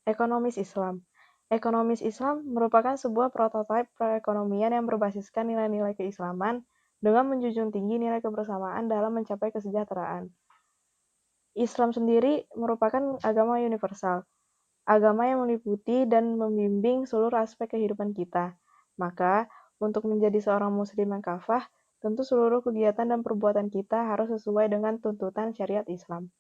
Ekonomis Islam. Ekonomis Islam merupakan sebuah prototipe perekonomian yang berbasiskan nilai-nilai keislaman dengan menjunjung tinggi nilai kebersamaan dalam mencapai kesejahteraan. Islam sendiri merupakan agama universal, agama yang meliputi dan membimbing seluruh aspek kehidupan kita. Maka, untuk menjadi seorang muslim yang kafah, tentu seluruh kegiatan dan perbuatan kita harus sesuai dengan tuntutan syariat Islam.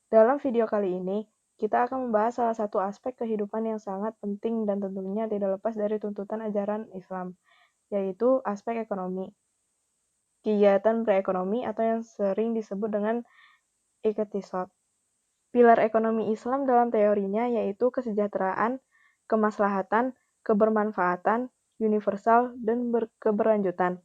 Dalam video kali ini, kita akan membahas salah satu aspek kehidupan yang sangat penting dan tentunya tidak lepas dari tuntutan ajaran Islam, yaitu aspek ekonomi. Kegiatan berekonomi atau yang sering disebut dengan iqtisad. Pilar ekonomi Islam dalam teorinya yaitu kesejahteraan, kemaslahatan, kebermanfaatan, universal, dan keberlanjutan.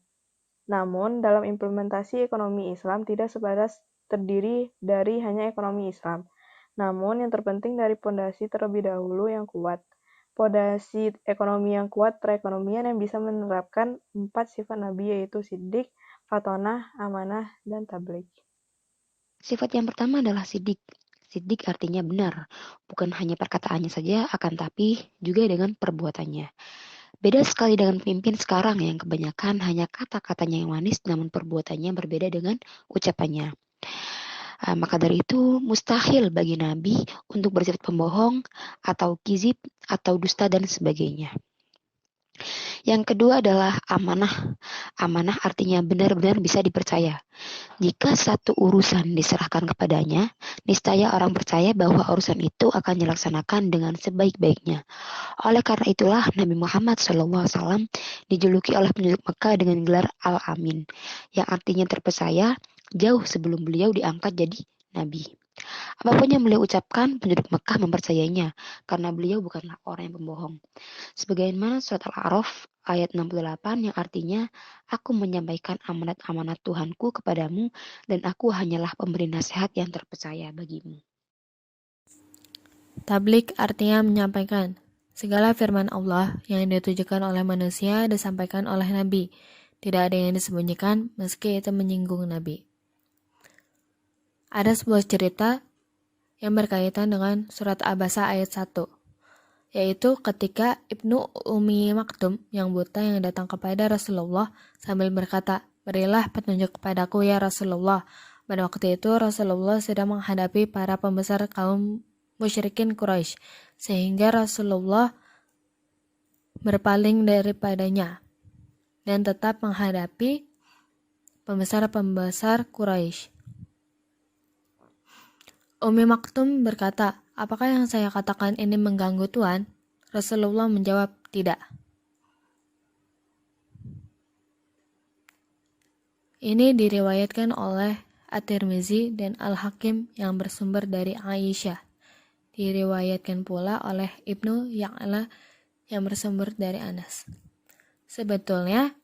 Namun, dalam implementasi ekonomi Islam tidak sebatas terdiri dari hanya ekonomi Islam. Namun, yang terpenting dari pondasi terlebih dahulu yang kuat. Pondasi ekonomi yang kuat perekonomian yang bisa menerapkan 4 sifat Nabi yaitu siddiq, fatonah, amanah, dan tabligh. Sifat yang pertama adalah siddiq. Siddiq artinya benar, bukan hanya perkataannya saja, akan tapi juga dengan perbuatannya. Beda sekali dengan pemimpin sekarang yang kebanyakan hanya kata-katanya yang manis, namun perbuatannya berbeda dengan ucapannya. Maka dari itu mustahil bagi Nabi untuk bersifat pembohong atau kizib atau dusta dan sebagainya. Yang kedua adalah amanah. Amanah artinya benar-benar bisa dipercaya. Jika satu urusan diserahkan kepadanya, niscaya orang percaya bahwa urusan itu akan dilaksanakan dengan sebaik-baiknya. Oleh karena itulah Nabi Muhammad SAW dijuluki oleh penduduk Mekah dengan gelar Al-Amin, yang artinya terpercaya jauh sebelum beliau diangkat jadi Nabi. Apapun yang beliau ucapkan, penduduk Mekah mempercayainya, karena beliau bukanlah orang yang pembohong. Sebagaimana surat Al-A'raf ayat 68 yang artinya, aku menyampaikan amanat-amanat Tuhanku kepadamu, dan aku hanyalah pemberi nasihat yang terpercaya bagimu. Tabligh artinya menyampaikan. Segala firman Allah yang ditujukan oleh manusia disampaikan oleh Nabi. Tidak ada yang disembunyikan meski itu menyinggung Nabi. Ada sebuah cerita yang berkaitan dengan surat Abasa ayat 1, yaitu ketika Ibnu Ummi Maktum yang buta yang datang kepada Rasulullah sambil berkata, "Berilah petunjuk kepadaku ya Rasulullah." Pada waktu itu Rasulullah sedang menghadapi para pembesar kaum musyrikin Quraisy, sehingga Rasulullah berpaling daripadanya dan tetap menghadapi pembesar-pembesar Quraisy. Ummi Maktum berkata, "Apakah yang saya katakan ini mengganggu Tuhan?" Rasulullah menjawab, "Tidak." Ini diriwayatkan oleh At-Tirmizi dan Al-Hakim yang bersumber dari Aisyah. Diriwayatkan pula oleh Ibnu Ya'la yang bersumber dari Anas. Sebetulnya,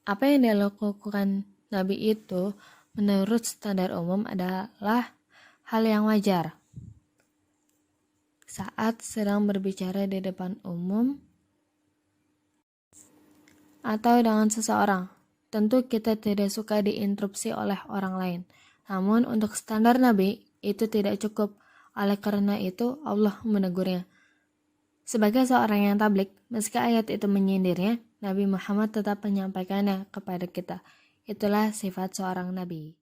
apa yang dilakukan Nabi itu menurut standar umum adalah hal yang wajar. Saat sedang berbicara di depan umum atau dengan seseorang, tentu kita tidak suka diinterupsi oleh orang lain. Namun untuk standar Nabi, itu tidak cukup. Oleh karena itu, Allah menegurnya. Sebagai seorang yang tabligh, meski ayat itu menyindirnya, Nabi Muhammad tetap menyampaikannya kepada kita. Itulah sifat seorang Nabi.